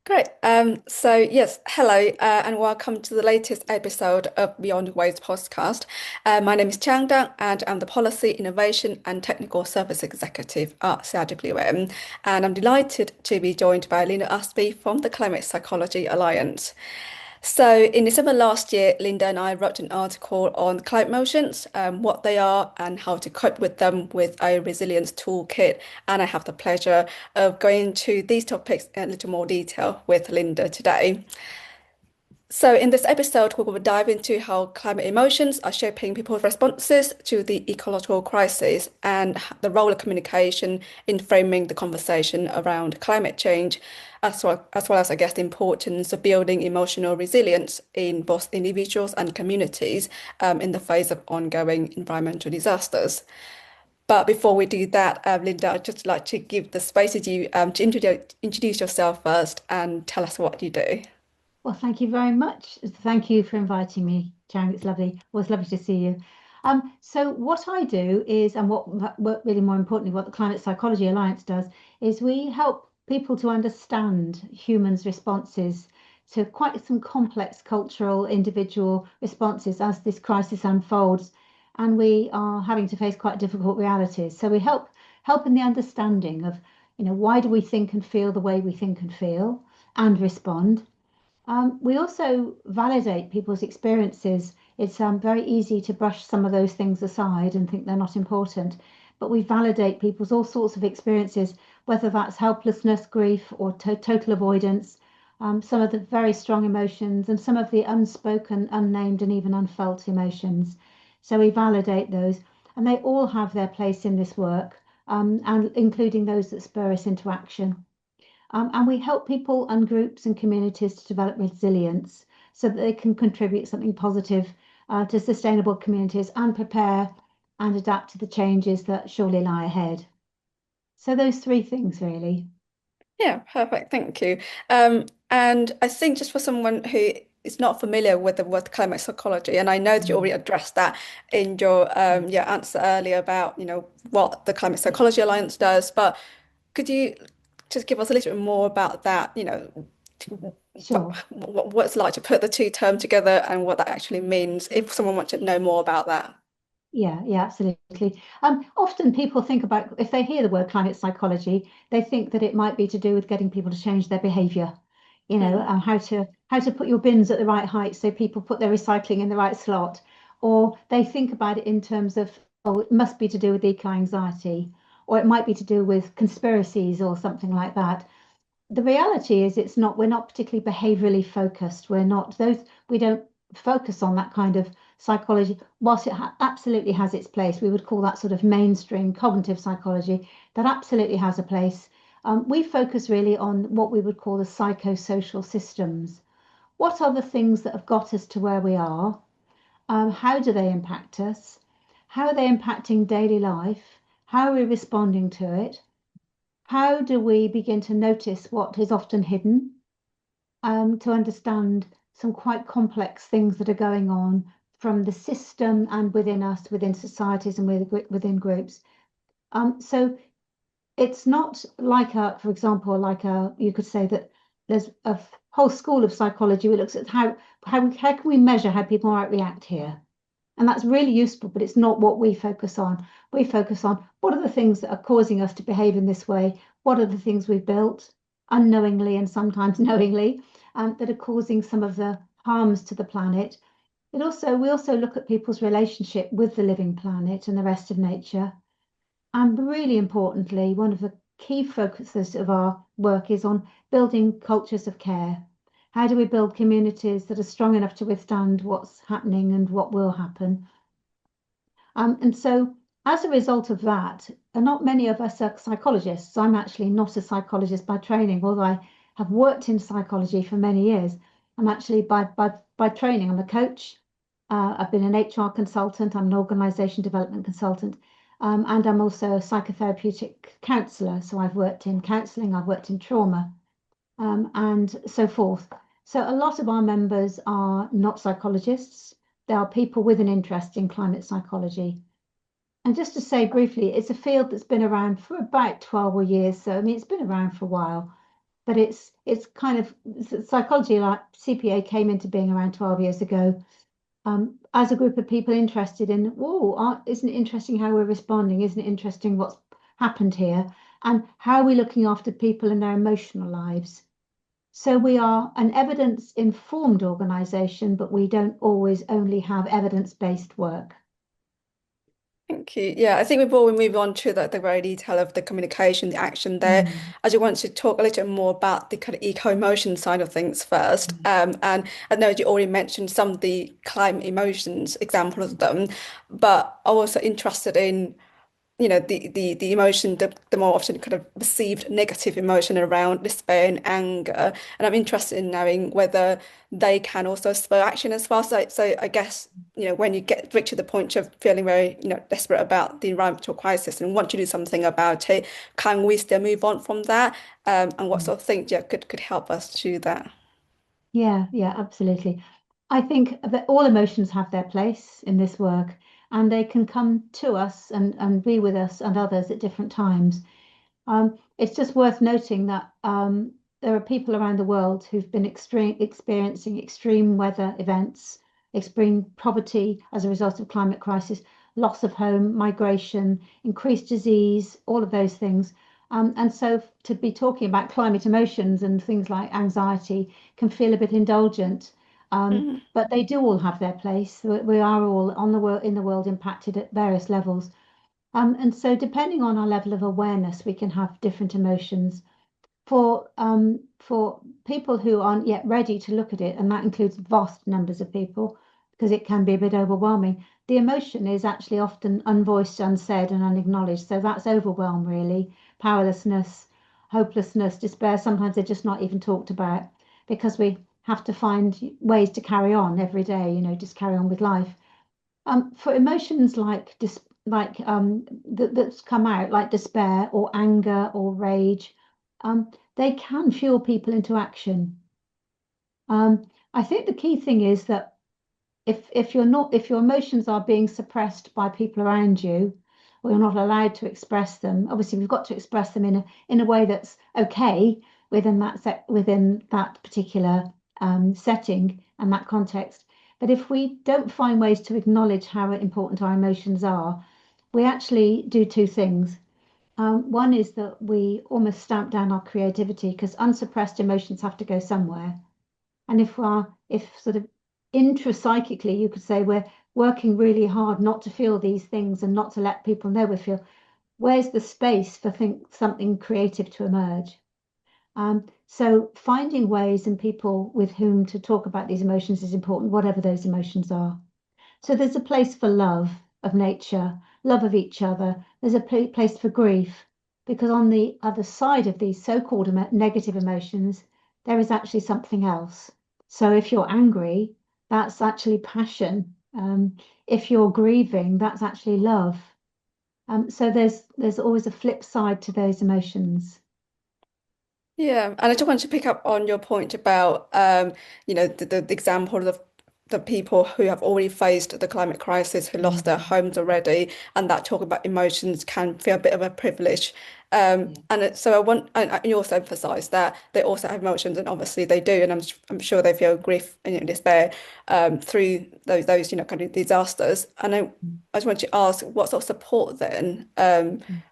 Great. Yes, hello, and welcome to the latest episode of Beyond Waves podcast. My name is Trang Dang, and I'm the Policy, Innovation and Technical Service Executive at CIWM. And I'm delighted to be joined by Linda Aspey from the Climate Psychology Alliance. So, in December last year, Linda and I wrote an article on climate emotions, what they are, and how to cope with them with a resilience toolkit. And I have the pleasure of going into these topics in a little more detail with Linda today. So, in this episode, we will dive into how climate emotions are shaping people's responses to the ecological crisis and the role of communication in framing the conversation around climate change, as well as, I guess, the importance of building emotional resilience in both individuals and communities in the face of ongoing environmental disasters. But before we do that, Linda, I'd just like to give the space to you to introduce yourself first and tell us what you do. Well, thank you very much. Thank you for inviting me, Chang. It's lovely. Always lovely to see you. So what I do is, and what really more importantly, what the Climate Psychology Alliance does, is we help people to understand humans' responses to quite some complex cultural, individual responses as this crisis unfolds, and we are having to face quite difficult realities. So we help in the understanding of, why do we think and feel the way we think and feel and respond. We also validate people's experiences. It's very easy to brush some of those things aside and think they're not important, but we validate people's all sorts of experiences, whether that's helplessness, grief, or total avoidance, some of the very strong emotions, and some of the unspoken, unnamed, and even unfelt emotions. So we validate those, and they all have their place in this work, and including those that spur us into action. And we help people and groups and communities to develop resilience so that they can contribute something positive to sustainable communities and prepare and adapt to the changes that surely lie ahead. So those three things really. Yeah, perfect. Thank you. And I think just for someone who is not familiar with the word climate psychology, and I know that you Mm. already addressed that in your answer earlier about, what the Climate Psychology Alliance does, but could you just give us a little bit more about that, Sure. what it's like to put the two terms together and what that actually means if someone wants to know more about that. Yeah, absolutely. Often people think about, if they hear the word climate psychology, they think that it might be to do with getting people to change their behavior, Mm, how to put your bins at the right height so people put their recycling in the right slot. Or they think about it in terms of, oh, it must be to do with eco-anxiety, or it might be to do with conspiracies or something like that. The reality is it's not, we're not particularly behaviorally focused. We're not those, we don't focus on that kind of psychology. Whilst it absolutely has its place, we would call that sort of mainstream cognitive psychology. That absolutely has a place. We focus really on what we would call the psychosocial systems. What are the things that have got us to where we are? How do they impact us? How are they impacting daily life? How are we responding to it? How do we begin to notice what is often hidden, to understand some quite complex things that are going on from the system and within us, within societies and within groups? So it's not like for example, you could say that there's a whole school of psychology which looks at how can we measure how people might react here? And that's really useful, but it's not what we focus on. We focus on what are the things that are causing us to behave in this way? What are the things we've built unknowingly and sometimes knowingly, that are causing some of the harms to the planet? We also look at people's relationship with the living planet and the rest of nature. And really importantly, one of the key focuses of our work is on building cultures of care. How do we build communities that are strong enough to withstand what's happening and what will happen? And so, as a result of that, and not many of us are psychologists. I'm actually not a psychologist by training, although I have worked in psychology for many years. I'm actually by training, I'm a coach. I've been an HR consultant, I'm an organization development consultant, and I'm also a psychotherapeutic counselor. So I've worked in counseling, I've worked in trauma, and so forth. So a lot of our members are not psychologists. They are people with an interest in climate psychology. And just to say briefly, it's a field that's been around for about 12 years. So, I mean, it's been around for a while. but it's kind of psychology, like CPA came into being around 12 years ago, as a group of people interested in, whoa, isn't it interesting how we're responding? Isn't it interesting what's happened here? And how are we looking after people in their emotional lives? So we are an evidence-informed organisation, but we don't always only have evidence-based work. Thank you. Yeah, I think before we move on to the very detail of the communication, the action there, Mm, I just want to talk a little more about the kind of eco-emotion side of things first. mm, And I know you already mentioned some of the climate emotions, examples of them, but I'm also interested in the emotion, the more often kind of perceived negative emotion around despair and anger. And I'm interested in knowing whether they can also spur action as well. So I guess, when you get reach to the point of feeling very, desperate about the environmental crisis and want to do something about it, can we still move on from that? And what mm. sort of things, yeah, could help us do that? Yeah, yeah, absolutely. I think that all emotions have their place in this work, and they can come to us and be with us and others at different times. It's just worth noting that there are people around the world who've been experiencing extreme weather events, extreme poverty as a result of climate crisis, loss of home, migration, increased disease, all of those things. And so to be talking about climate emotions and things like anxiety can feel a bit indulgent. Mm. But they do all have their place. We are all on the world in the world impacted at various levels. And so, depending on our level of awareness, we can have different emotions. For people who aren't yet ready to look at it, and that includes vast numbers of people, because it can be a bit overwhelming. The emotion is actually often unvoiced, unsaid, and unacknowledged. So that's overwhelm, really. Powerlessness, hopelessness, despair. Sometimes they're just not even talked about because we have to find ways to carry on every day. Just carry on with life. For emotions like that's come out, like despair or anger or rage, they can fuel people into action. I think the key thing is that if your emotions are being suppressed by people around you, or you're not allowed to express them, obviously we've got to express them in a way that's okay within that particular setting and that context. But if we don't find ways to acknowledge how important our emotions are, we actually do two things. One is that we almost stamp down our creativity because unsuppressed emotions have to go somewhere. And if sort of intrapsychically, you could say we're working really hard not to feel these things and not to let people know we feel, where's the space for something creative to emerge? So finding ways and people with whom to talk about these emotions is important, whatever those emotions are. So there's a place for love of nature, love of each other. There's a place for grief, because on the other side of these so-called negative emotions, there is actually something else. So if you're angry, that's actually passion. If you're grieving, that's actually love. So there's always a flip side to those emotions. Yeah, and I just want to pick up on your point about the example of the people who have already faced the climate crisis, who lost their Mm, homes already, and that talk about emotions can feel a bit of a privilege. yeah. So I want, and you also emphasize that they also have emotions, and obviously they do, and I'm sure they feel grief and despair through those kind of disasters. And I just want to ask what sort of support then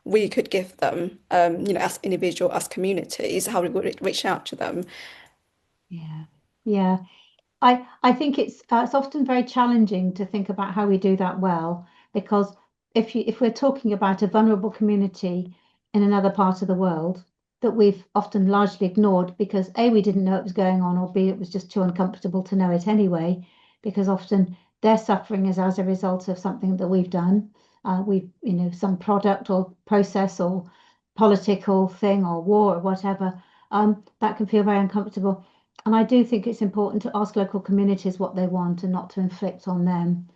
we could give them, as individual, as communities, how we would reach out to them. Yeah. Yeah. I think it's often very challenging to think about how we do that well, because if we're talking about a vulnerable community in another part of the world that we've often largely ignored because A, we didn't know it was going on, or B, it was just too uncomfortable to know it anyway, because often their suffering is as a result of something that we've done. Some product or process or political thing or war or whatever, that can feel very uncomfortable. And I do think it's important to ask local communities what they want and not to inflict on them.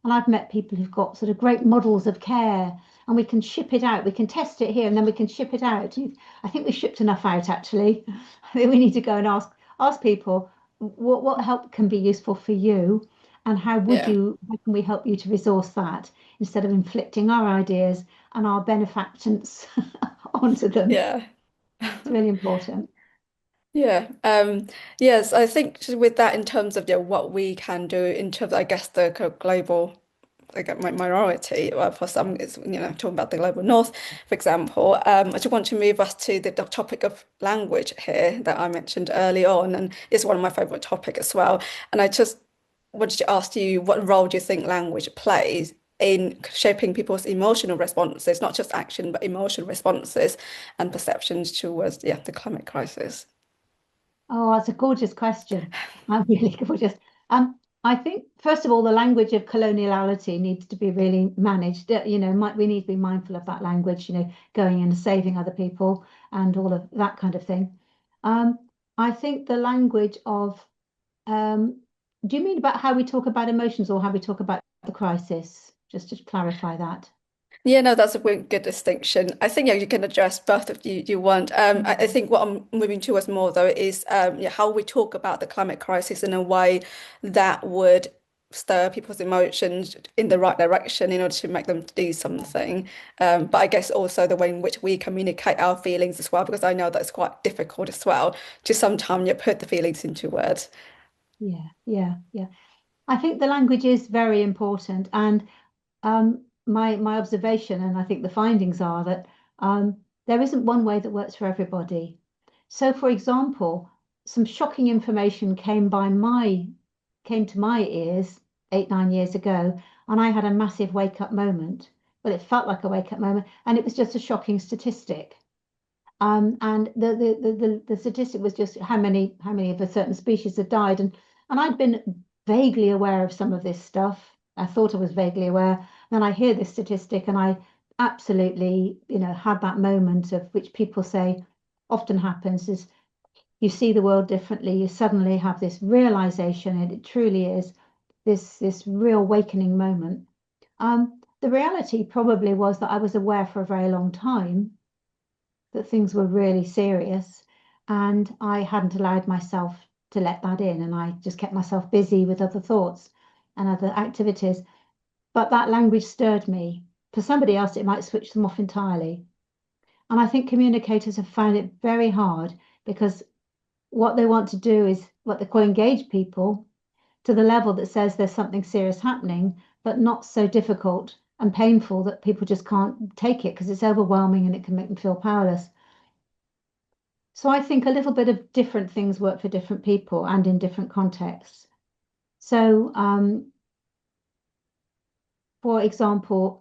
And I've met people who've got sort of great models of care, and we can ship it out. We can test it here and then we can ship it out. I think we shipped enough out actually. I think we need to go and ask people what help can be useful for you, and Yeah, how can we help you to resource that instead of inflicting our ideas and our benefactors onto them. yeah. It's really important. Yeah. Yes, I think with that in terms of what we can do in terms of, I guess, the global like minority, for some it's talking about the global north, for example. I just want to move us to the topic of language here that I mentioned early on, and it's one of my favorite topics as well. And I just wanted to ask you, what role do you think language plays in shaping people's emotional responses, not just action, but emotional responses and perceptions towards, the climate crisis? Oh, that's a gorgeous question. Really gorgeous. I think, first of all, the language of coloniality needs to be really managed. We need to be mindful of that language, going in and saving other people and all of that kind of thing. Um, I think the language of, um, do you mean about how we talk about emotions or how we talk about the crisis? Just to clarify that. Yeah, no, that's a really good distinction. I think you can address both if you want. I think what I'm moving towards more though is how we talk about the climate crisis in a way that would stir people's emotions in the right direction in order to make them do something. But I guess also the way in which we communicate our feelings as well, because I know that's quite difficult as well to sometimes you put the feelings into words. Yeah, yeah, yeah. I think the language is very important, and my observation, and I think the findings are that there isn't one way that works for everybody. So, for example, some shocking information came to my ears 8, 9 years ago, and I had a massive wake up moment. Well, it felt like a wake up moment, and it was just a shocking statistic. And the statistic was just how many of a certain species had died, and I'd been vaguely aware of some of this stuff. I thought I was vaguely aware. Then I hear this statistic, and I absolutely, had that moment of which people say often happens is you see the world differently. You suddenly have this realization, and it truly is this real awakening moment. The reality probably was that I was aware for a very long time that things were really serious. And I hadn't allowed myself to let that in. And I just kept myself busy with other thoughts and other activities. But that language stirred me. For somebody else, it might switch them off entirely. And I think communicators have found it very hard because what they want to do is what they call engage people to the level that says there's something serious happening, but not so difficult and painful that people just can't take it because it's overwhelming and it can make them feel powerless. So I think a little bit of different things work for different people and in different contexts. So, for example,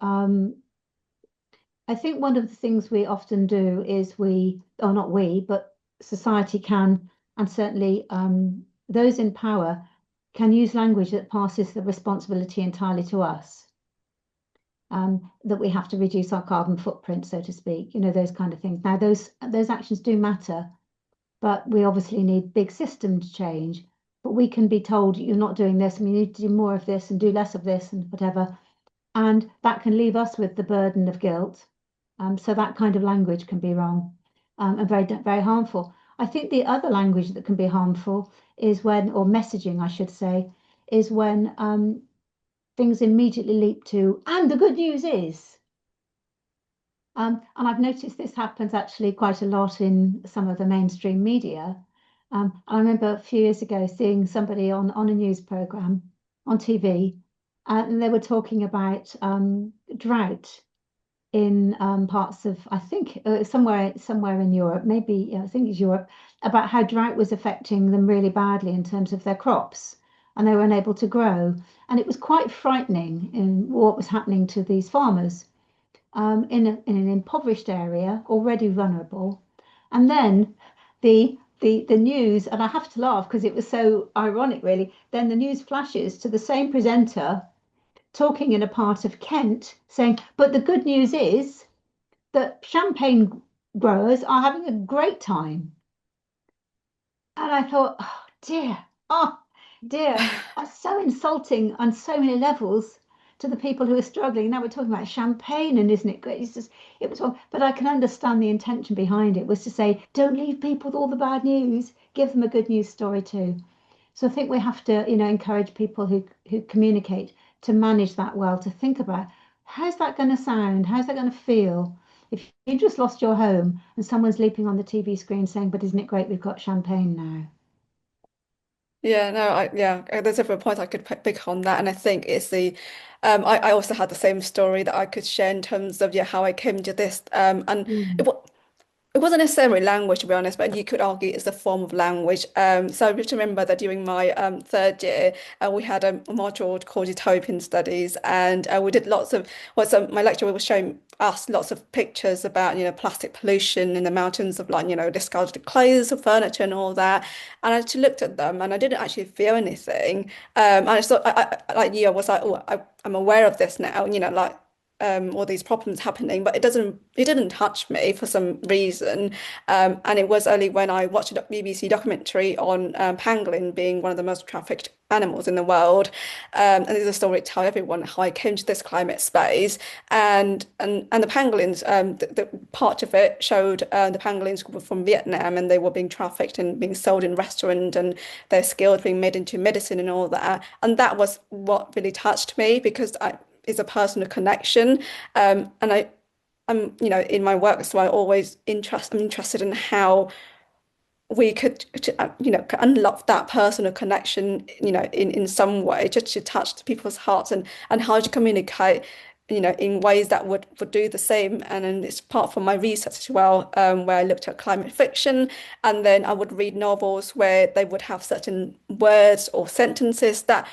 I think one of the things we often do is or not we, but society can, and certainly those in power can use language that passes the responsibility entirely to us. That we have to reduce our carbon footprint, so to speak, those kind of things. Now, those actions do matter, but we obviously need big systems change. But we can be told you're not doing this, and we need to do more of this and do less of this and whatever. And that can leave us with the burden of guilt. So that kind of language can be wrong and very, very harmful. I think the other language that can be harmful is or messaging, I should say, is when things immediately leap to, and the good news is, and I've noticed this happens actually quite a lot in some of the mainstream media. I remember a few years ago seeing somebody on a news program on TV, and they were talking about drought in parts of, I think, somewhere in Europe, maybe, yeah, I think it's Europe, about how drought was affecting them really badly in terms of their crops, and they were unable to grow. And it was quite frightening in what was happening to these farmers in an impoverished area, already vulnerable. And then the news, and I have to laugh because it was so ironic, really. Then the news flashes to the same presenter talking in a part of Kent, saying, "But the good news is that champagne growers are having a great time." And I thought, oh dear, that's so insulting on so many levels to the people who are struggling. Now we're talking about champagne, and isn't it great? It was wrong. But I can understand the intention behind it was to say, don't leave people with all the bad news, give them a good news story too. So I think we have to, encourage people who communicate to manage that well, to think about how's that going to sound? How's that going to feel? If you just lost your home and someone's leaping on the TV screen saying, "But isn't it great we've got champagne now?" Yeah, no, there's several points I could pick on that, and I think it's I also had the same story that I could share in terms of how I came to this, and it, Mm. wa- it wasn't necessarily language, to be honest, but you could argue it's a form of language. So I just remember that during my third year, we had a module called Utopian Studies, and we did lots of, well, so my lecturer was showing us lots of pictures about, plastic pollution in the mountains of like, discarded clothes or furniture and all that. And I just looked at them and I didn't actually feel anything. And I just thought, like you, I was like, oh, I'm aware of this now, like all these problems happening, but it didn't touch me for some reason. And it was only when I watched a BBC documentary on pangolin being one of the most trafficked animals in the world. And there's a story to tell everyone how I came to this climate space. And the pangolins, the part of it showed the pangolins were from Vietnam and they were being trafficked and being sold in restaurants and their skills being made into medicine and all that. And that was what really touched me because I is a personal connection. And I'm, in my work, so I'm interested in how we could, unlock that personal connection, in some way, just to touch people's hearts and how to communicate, in ways that would do the same. And then it's part from my research as well, where I looked at climate fiction, and then I would read novels where they would have certain words or sentences that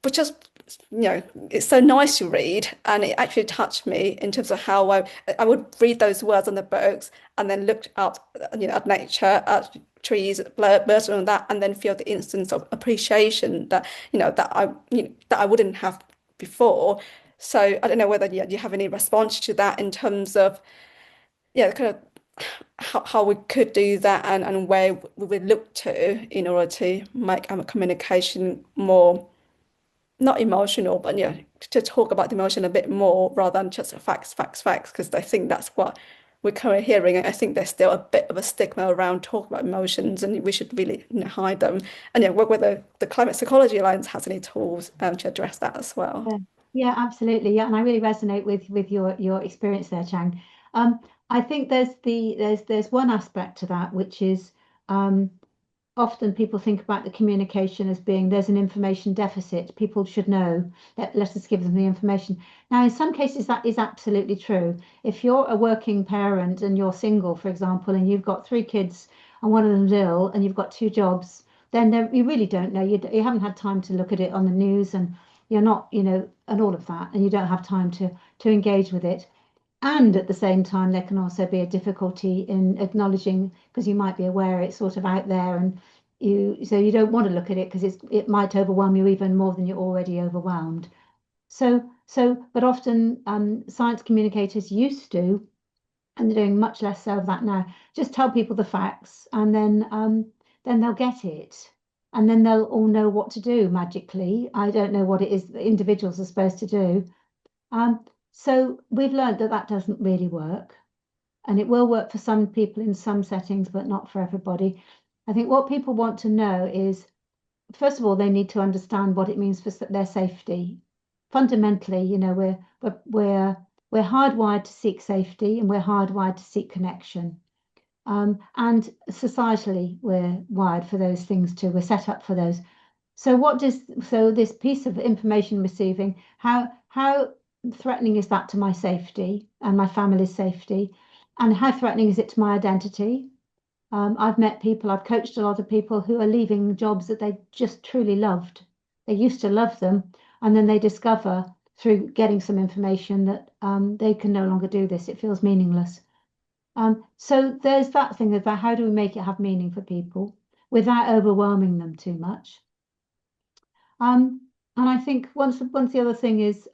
but just it's so nice to read, and it actually touched me in terms of how I would read those words on the books and then look up, at nature, at trees, birds, and all that, and then feel the instance of appreciation that that I wouldn't have before. So I don't know whether you have any response to that in terms of kind of how we could do that and where we would look to in order to make our communication more not emotional, but to talk about the emotion a bit more rather than just facts, facts, facts, because I think that's what we're currently hearing. And I think there's still a bit of a stigma around talking about emotions, and we should really hide them. And whether the Climate Psychology Alliance has any tools to address that as well. Yeah, yeah, absolutely. Yeah, and I really resonate with your experience there, Chang. I think there's one aspect to that, which is um, often people think about the communication as being there's an information deficit. People should know that let us give them the information. Now, in some cases, that is absolutely true. If you're a working parent and you're single, for example, and you've got three kids and one of them's ill and you've got two jobs, then you really don't know. You haven't had time to look at it on the news and you're not, and all of that, and you don't have time to engage with it. And at the same time, there can also be a difficulty in acknowledging because you might be aware it's sort of out there and you don't want to look at it because it might overwhelm you even more than you're already overwhelmed. But often science communicators used to, and they're doing much less so of that now, just tell people the facts and then they'll get it. And then they'll all know what to do magically. I don't know what it is that individuals are supposed to do. So we've learned that that doesn't really work, and it will work for some people in some settings, but not for everybody. I think what people want to know is, first of all, they need to understand what it means for their safety. Fundamentally, we're hardwired to seek safety, and we're hardwired to seek connection. And societally, we're wired for those things too. We're set up for those. So this piece of information receiving, how threatening is that to my safety and my family's safety? And how threatening is it to my identity? I've met people, I've coached a lot of people who are leaving jobs that they just truly loved. They used to love them, and then they discover through getting some information that they can no longer do this. It feels meaningless. So there's that thing about how do we make it have meaning for people without overwhelming them too much. And I think once the other thing is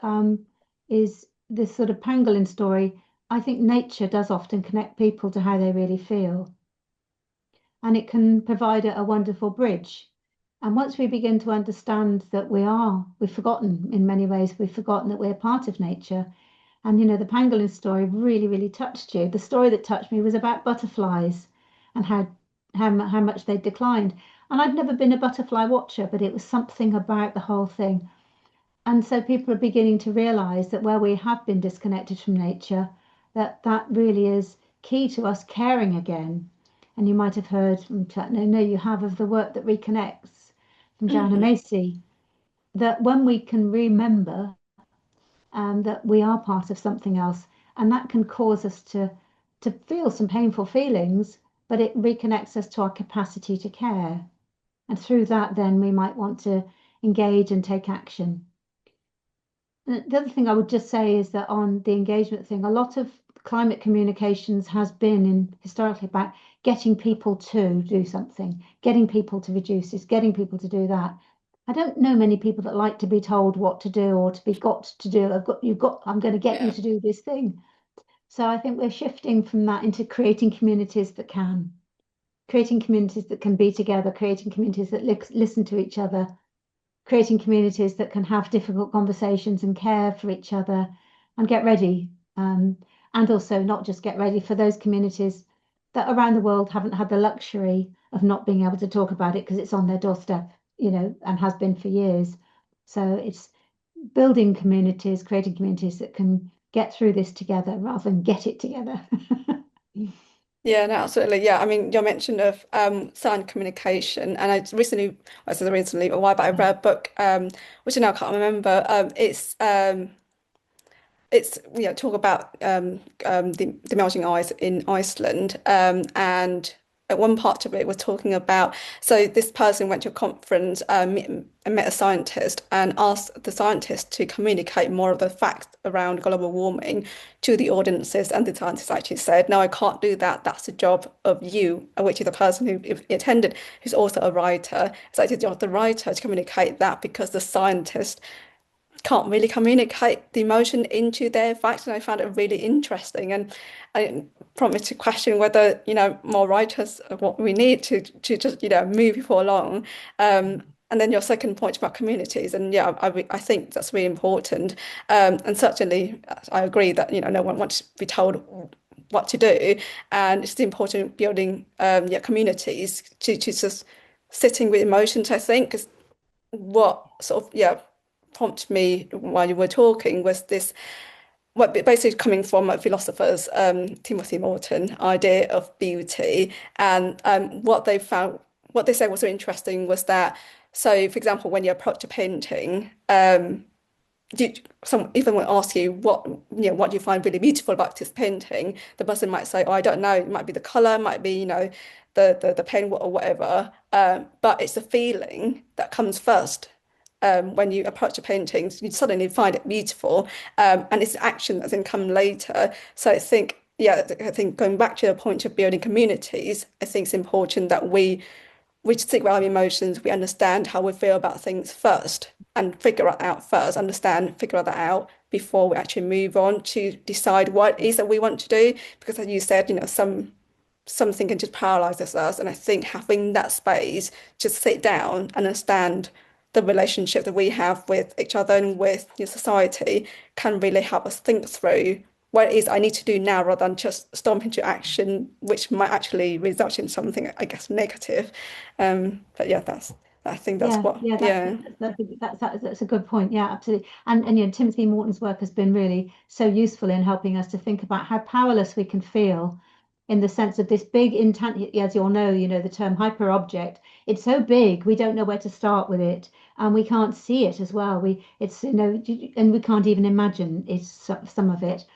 this sort of pangolin story. I think nature does often connect people to how they really feel, and it can provide a wonderful bridge. And once we begin to understand that we've forgotten in many ways, we've forgotten that we're part of nature. And the pangolin story really, really touched you. The story that touched me was about butterflies and how much they declined. And I've never been a butterfly watcher, but it was something about the whole thing. And so people are beginning to realize that where we have been disconnected from nature, that really is key to us caring again. And you might have heard from no, you have of the work that reconnects from Joanna Mhm. Macy, that when we can remember that we are part of something else, and that can cause us to feel some painful feelings, but it reconnects us to our capacity to care. And through that, then we might want to engage and take action. The other thing I would just say is that on the engagement thing, a lot of climate communications has been in historically about getting people to do something, getting people to reduce this, getting people to do that. I don't know many people that like to be told what to do or to be got to do. I'm going to get you Yeah. to do this thing. So I think we're shifting from that into creating communities that can, creating communities that can be together, creating communities that listen to each other, creating communities that can have difficult conversations and care for each other and get ready. And also not just get ready for those communities that around the world haven't had the luxury of not being able to talk about it because it's on their doorstep, and has been for years. So it's building communities, creating communities that can get through this together rather than get it together. Yeah, no, absolutely. Yeah, I mean, your mention of sign communication, and I recently, I said recently, a while back, I read a book, which I now can't remember. It's talk about the melting ice in Iceland, and at one part of it was talking about, so this person went to a conference, and met a scientist and asked the scientist to communicate more of the facts around global warming to the audiences, and the scientist actually said, no, I can't do that, that's the job of you, which is the person who attended, who's also a writer. It's actually the job of the writer to communicate that, because the scientist can't really communicate the emotion into their facts. And I found it really interesting, and I prompted to question whether, more writers are what we need to just, move people along. And then your second point about communities, and yeah, I think that's really important. And certainly I agree that, no one wants to be told what to do, and it's important building communities to just sitting with emotions, I think, because what sort of prompted me while you were talking was this, well, basically coming from philosophers, Timothy Morton, idea of beauty, and what they found, what they said was so interesting was that, so for example, when you approach a painting, some even will ask you what do you find really beautiful about this painting, the person might say, oh, I don't know, it might be the color, it might be, the pen or whatever, but it's the feeling that comes first. When you approach a painting, you suddenly find it beautiful, and it's action that's then come later. So I think going back to the point of building communities, I think it's important that we stick with our emotions, we understand how we feel about things first, and figure it out first, figure that out before we actually move on to decide what it is that we want to do. Because as you said, something can just paralyze us. And I think having that space, just sit down and understand the relationship that we have with each other and with society, can really help us think through what it is I need to do now, rather than just stomp into action, which might actually result in something, I guess, negative. But yeah, I think that's Yeah, what, yeah, yeah. that's a good point. Yeah, absolutely. And Timothy Morton's work has been really so useful in helping us to think about how powerless we can feel in the sense of this big intent, as you all know, the term hyper object. It's so big, we don't know where to start with it, and we can't see it as well. And we can't even imagine some of it.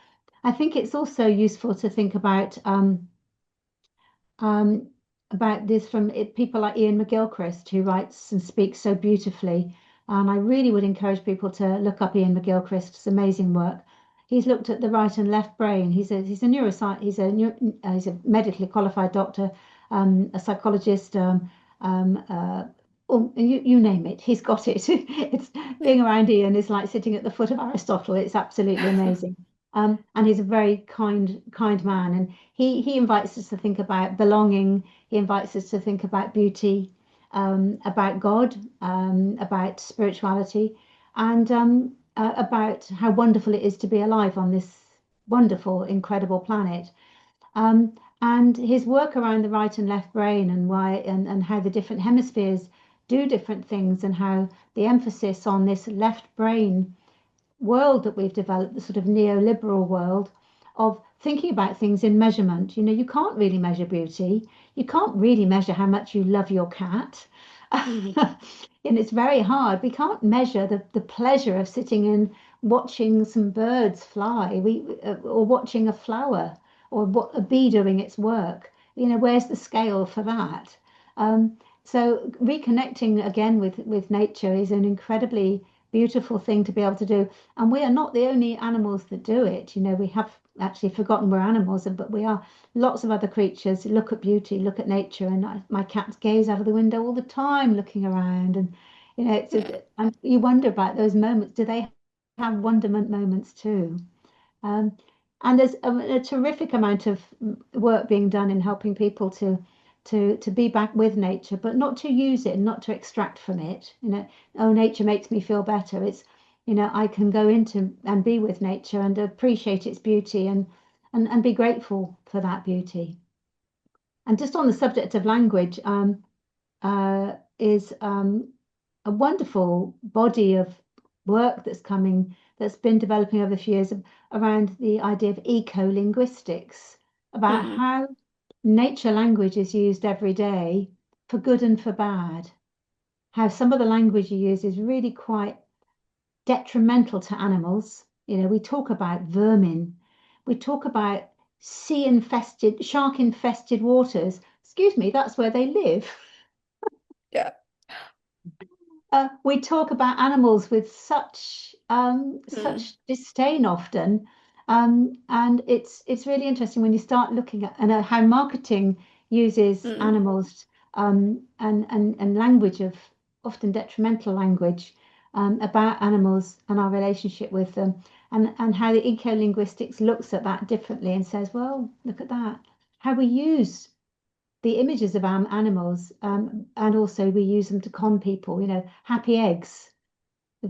I think it's also useful to think um, about this from people like Ian McGilchrist, who writes and speaks so beautifully. And I really would encourage people to look up Ian McGilchrist's amazing work. He's looked at the right and left brain. He's a neuroscience, he's a medically qualified doctor, a psychologist, oh, you name it, he's got it. It's being around Ian is like sitting at the foot of Aristotle. It's absolutely amazing. And he's a very kind man, and he invites us to think about belonging. He invites us to think about beauty, about God, about spirituality, and about how wonderful it is to be alive on this wonderful, incredible planet. And his work around the right and left brain, and why and how the different hemispheres do different things, and how the emphasis on this left brain world that we've developed, the sort of neoliberal world of thinking about things in measurement. You know, you can't really measure beauty. You can't really measure how much you love your cat. And it's very hard. We can't measure the pleasure of sitting and watching some birds fly, or watching a flower, or what a bee doing its work. You know, where's the scale for that? Um, so reconnecting again with nature is an incredibly beautiful thing to be able to do. And we are not the only animals that do it. You know, we have actually forgotten we're animals, but we are lots of other creatures. Look at beauty, look at nature, and my cats gaze out of the window all the time, looking around. And you know, Yeah. and you wonder about those moments. Do they have wonderment moments too? Um, and there's a terrific amount of work being done in helping people to be back with nature, but not to use it and not to extract from it. You know, oh, nature makes me feel better. It's, you know, I can go into and be with nature and appreciate its beauty and be grateful for that beauty. And just on the subject of language, is a wonderful body of work that's been developing over the years around the idea of eco-linguistics, about Mm. how nature language is used every day for good and for bad. How some of the language you use is really quite detrimental to animals. You know, we talk about vermin, we talk about sea infested, shark infested waters. Excuse me, that's where they live. Yeah. We talk about animals with Mm. such disdain often, and it's really interesting when you start looking at and how marketing uses Mm. animals, and language of often detrimental language, about animals and our relationship with them, and how the eco-linguistics looks at that differently and says, well, look at that, how we use the images of animals, and also we use them to con people. You know, happy eggs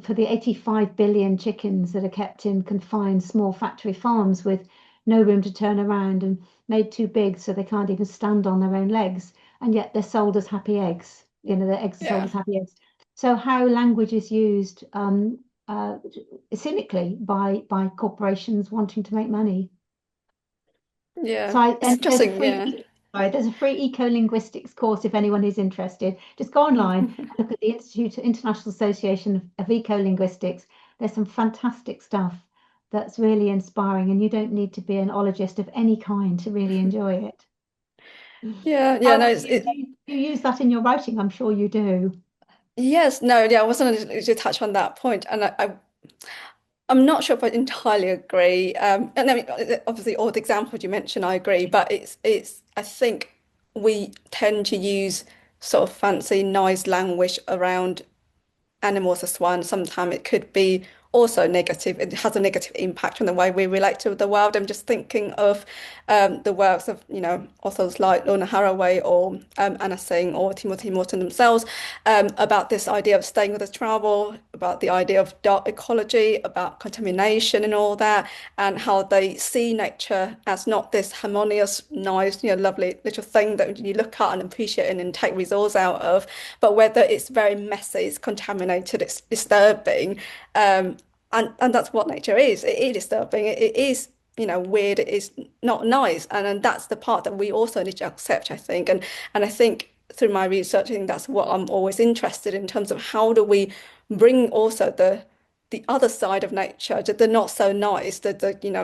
for the 85 billion chickens that are kept in confined small factory farms with no room to turn around and made too big so they can't even stand on their own legs, and yet they're sold as happy eggs. You know, the eggs are sold Yeah. as happy eggs. So how language is used, uh, cynically by corporations wanting to make money. Yeah. So It's and there's a interesting. free, Yeah. sorry, there's a free eco-linguistics course if anyone is interested. Just go online and look at the International Association of Eco-Linguistics. There's some fantastic stuff that's really inspiring, and you don't need to be an ologist of any kind to really enjoy it. Yeah. Yeah. How No, about you? Do you use that in your writing? I'm sure you do. yes, no, yeah, I wasn't going to touch on that point, and I'm not sure if I entirely agree. And I mean, obviously, all the examples you mentioned, I agree, but I think we tend to use sort of fancy, nice language around animals as well. And sometimes it could be also negative. It has a negative impact on the way we relate to the world. I'm just thinking of the works of, authors like Lorna Haraway or Anna Singh or Timothy Morton themselves, about this idea of staying with us travel, about the idea of dark ecology, about contamination and all that, and how they see nature as not this harmonious, nice, lovely little thing that you look at and appreciate and take resource out of, but whether it's very messy, it's contaminated, it's disturbing. Um, and that's what nature is. It is disturbing. It is, weird. It is not nice. And that's the part that we also need to accept, I think. And I think through my research, I think that's what I'm always interested in terms of how do we bring also the other side of nature, the not so nice, the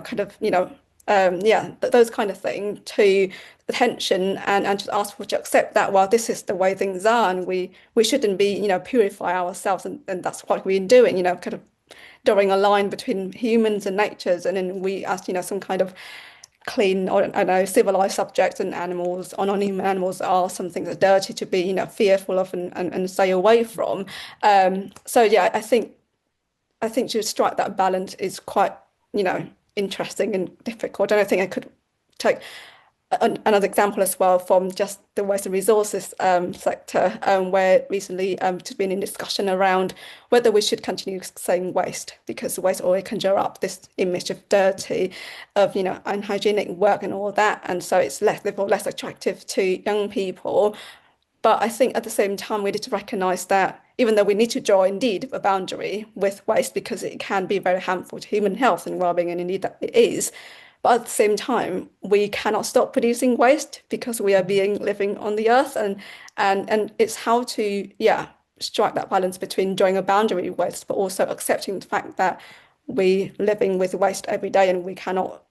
kind of, yeah, those kind of thing to attention and just ask people to accept that, well, this is the way things are, and we shouldn't be, purify ourselves, and that's what we're doing, kind of drawing a line between humans and natures, and then we as, some kind of clean or I don't know, civilized subjects, and animals or non-human animals are something that's dirty to be, fearful of and stay away from. So yeah, I think to strike that balance is quite, you know, interesting and difficult. And I think I could take another example as well from just the waste and resources sector, where recently there's been in discussion around whether we should continue saying waste, because waste always conjure up this image of dirty, of, unhygienic work and all that. And so it's less attractive to young people. But I think at the same time, we need to recognize that even though we need to draw indeed a boundary with waste because it can be very harmful to human health and well-being, and indeed that it is, But at the same time, we cannot stop producing waste because we are being living on the earth, and it's how to, yeah, strike that balance between drawing a boundary with waste, but also accepting the fact that we living with waste every day and we cannot,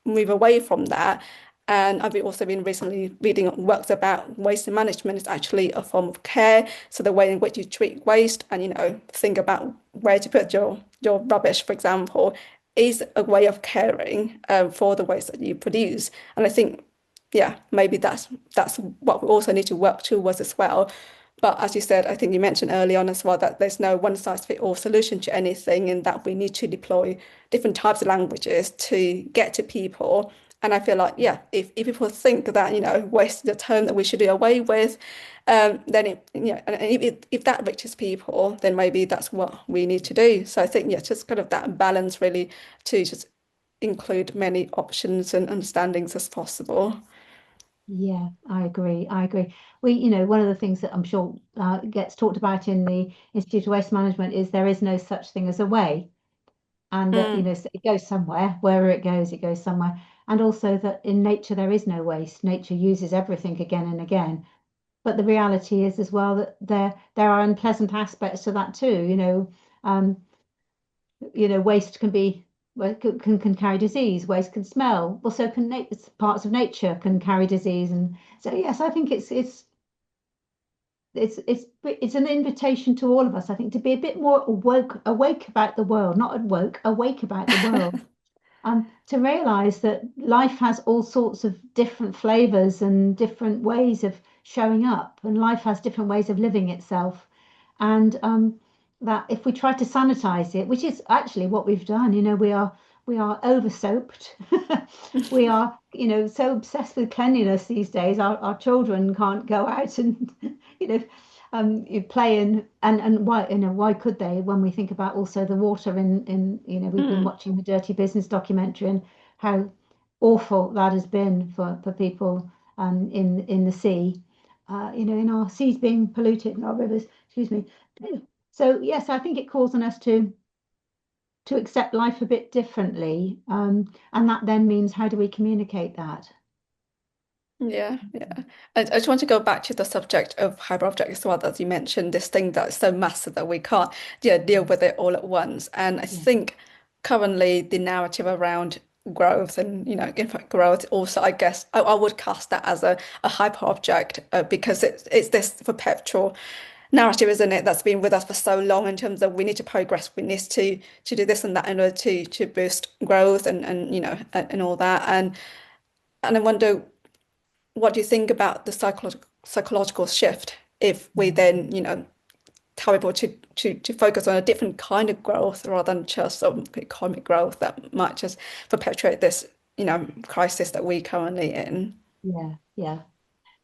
move away from that. And I've also been recently reading works about waste management is actually a form of care. So the way in which you treat waste and, think about where to put your rubbish, for example, is a way of caring for the waste that you produce. And I think, yeah, maybe that's what we also need to work towards as well. But as you said, I think you mentioned early on as well that there's no one size fits all solution to anything, and that we need to deploy different types of languages to get to people. And I feel like, yeah, if people think that, waste is a term that we should do away with, then and if that reaches people, then maybe that's what we need to do. So I think, yeah, just kind of that balance really to just include many options and understandings as possible. Yeah, I agree. I agree. One of the things that I'm sure gets talked about in the Institute of Waste Management is there is no such thing as a way, and that, Mm. so it goes somewhere. Wherever it goes somewhere. And also that in nature there is no waste. Nature uses everything again and again. But the reality is as well that there are unpleasant aspects to that too. Waste can be well, can carry disease. Waste can smell. Well, so can parts of nature can carry disease. And so yes, I think it's an invitation to all of us, I think, to be a bit more awake about the world, not awoke, awake about the world. To realize that life has all sorts of different flavors and different ways of showing up, and life has different ways of living itself. And that if we try to sanitize it, which is actually what we've done, we are over soaped. We are, so obsessed with cleanliness these days. Our children can't go out and, you know, you play in, and why could they, when we think about also the water in we've been Mm. watching the Dirty Business documentary and how awful that has been for people in the sea, in our seas being polluted and our rivers, excuse me. So yes, I think it calls on us to accept life a bit differently, and that then means how do we communicate that? Yeah, yeah. I just want to go back to the subject of hyperobject as well, as you mentioned, this thing that's so massive that we can't, yeah, deal with it all at once. And I Yeah, think currently the narrative around growth and, in fact, growth also, I guess, I would cast that as a hyperobject because it's this perpetual narrative, isn't it, that's been with us for so long in terms of we need to progress, we need to do this and that in order to boost growth and and all that. And I wonder, what do you think about the psychological shift if we yeah. then, tell people to focus on a different kind of growth rather than just some economic growth that might just perpetuate this, crisis that we currently in? Yeah, yeah.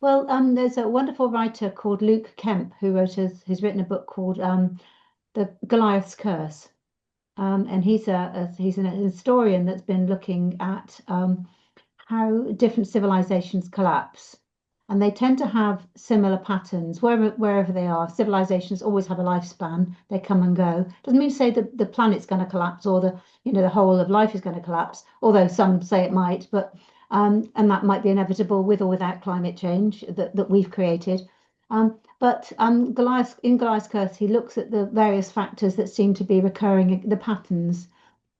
Well, there's a wonderful writer called Luke Kemp who who's written a book called The Goliath's Curse. And he's an historian that's been looking at how different civilizations collapse. And they tend to have similar patterns wherever they are. Civilizations always have a lifespan. They come and go. Doesn't mean to say that the planet's going to collapse or the whole of life is going to collapse, although some say it might, but and that might be inevitable with or without climate change that we've created. But Goliath's Curse, he looks at the various factors that seem to be recurring, the patterns,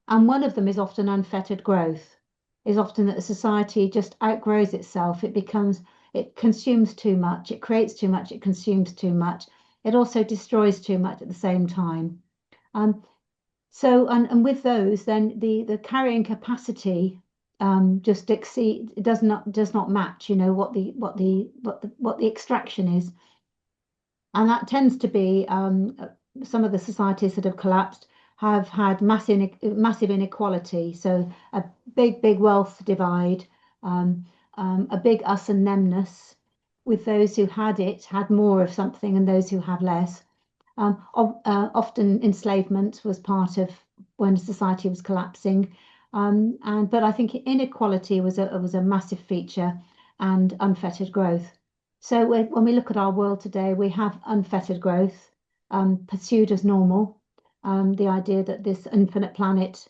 and one of them is often unfettered growth, is often that a society just outgrows itself. It consumes too much, it creates too much, it consumes too much. It also destroys too much at the same time. Um, and with those, then the carrying capacity just does not match, what the extraction is. And that tends to be some of the societies that have collapsed have had massive inequality. So a big wealth divide, a big us and themness, with those who had had more of something and those who had less. Often enslavement was part of when society was collapsing. But I think inequality was a massive feature, and unfettered growth. So when we look at our world today, we have unfettered growth, pursued as normal. The idea that this infinite planet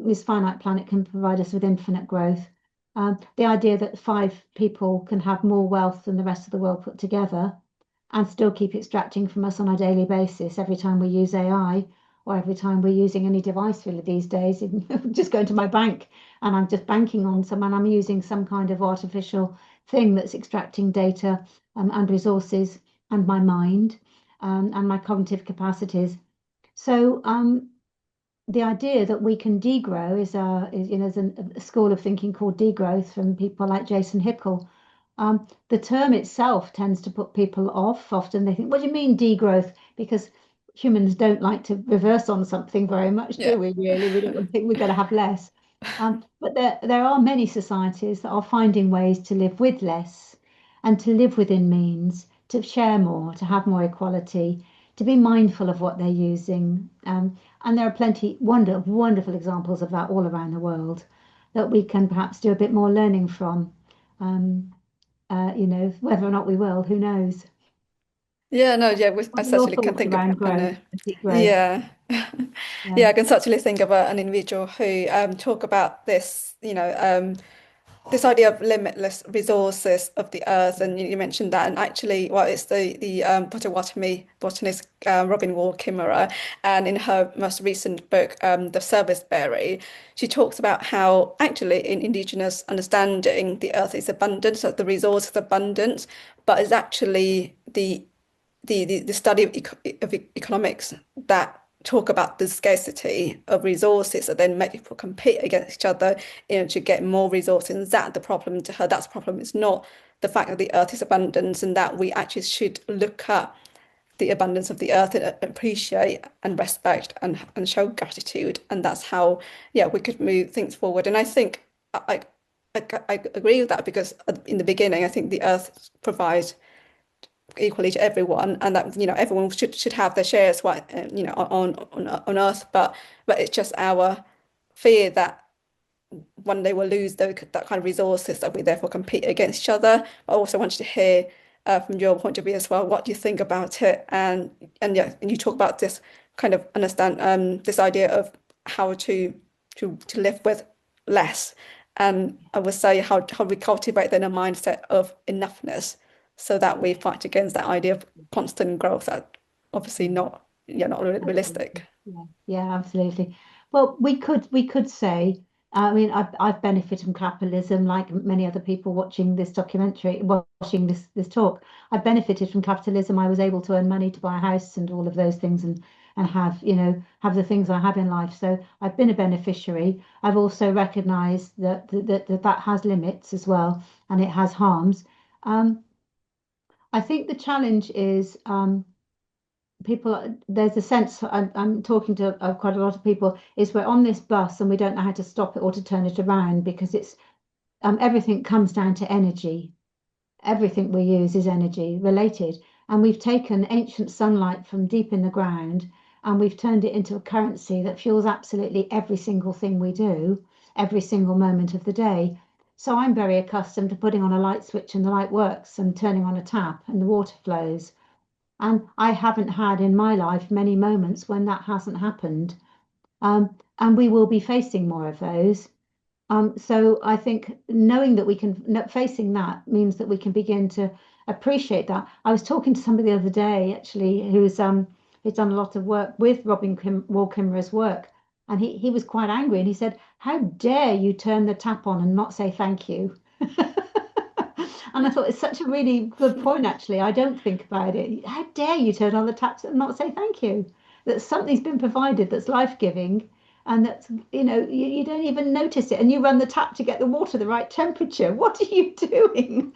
this finite planet can provide us with infinite growth. The idea that 5 people can have more wealth than the rest of the world put together and still keep extracting from us on a daily basis every time we use AI or every time we're using any device really these days. Just going to my bank and I'm just banking on someone, I'm using some kind of artificial thing that's extracting data and resources and my mind and my cognitive capacities. So the idea that we can degrow is there's a school of thinking called degrowth from people like Jason Hickel. The term itself tends to put people off. Often they think, what do you mean degrowth? Because humans don't like to reverse on something very much, Yeah. do we really? We don't think we're going to have less. But there are many societies that are finding ways to live with less and to live within means, to share more, to have more equality, to be mindful of what they're using. And there are plenty wonderful examples of that all around the world that we can perhaps do a bit more learning from. Um, whether or not we will, who knows? Yeah, no, yeah, I What are your certainly can thoughts think of around an growth and deep growth? yeah. Yeah, Yeah, I can certainly think of an individual who talk about this, this idea of limitless resources of the earth, and you mentioned that, and actually, well, it's the Potawatomi botanist Robin Wall Kimmerer, and in her most recent book, The Service Berry, she talks about how actually in indigenous understanding, the earth is abundant, so the resource is abundant, but it's actually the study of economics that talk about the scarcity of resources that then make people compete against each other, to get more resources. And that the problem to her, that's the problem. It's not the fact that the earth is abundant and that we actually should look at the abundance of the earth and appreciate and respect and show gratitude. And that's how, yeah, we could move things forward. And I think I agree with that because in the beginning, I think the earth provides equally to everyone, and that everyone should have their shares, right, on Earth. But it's just our fear that one day we'll lose that kind of resources, that we therefore compete against each other. I also wanted to hear from your point of view as well. What do you think about it? And yeah, and you talk about this kind of understand this idea of how to live with less. And I would say how we cultivate then a mindset of enoughness so that we fight against that idea of constant growth that obviously not, yeah, not realistic. absolutely. Yeah, yeah, absolutely. Well, we could say, I mean, I've benefited from capitalism like many other people watching this documentary, watching this talk. I benefited from capitalism. I was able to earn money to buy a house and all of those things and have the things I have in life. So I've been a beneficiary. I've also recognized that has limits as well, and it has harms. Um, I think the challenge is there's a sense, I'm talking to quite a lot of people, is we're on this bus and we don't know how to stop it or to turn it around because it's everything comes down to energy. Everything we use is energy related. And we've taken ancient sunlight from deep in the ground and we've turned it into a currency that fuels absolutely every single thing we do, every single moment of the day. So I'm very accustomed to putting on a light switch and the light works and turning on a tap and the water flows. And I haven't had in my life many moments when that hasn't happened. And we will be facing more of those. So I think knowing that we can, facing that means that we can begin to appreciate that. I was talking to somebody the other day, actually, who's done a lot of work with Wall Kimmerer's work. And he was quite angry and he said, how dare you turn the tap on and not say thank you? And I thought it's such a really good point, actually. I don't think about it. How dare you turn on the taps and not say thank you? That something's been provided that's life-giving and that's, you don't even notice it. And you run the tap to get the water the right temperature. What are you doing?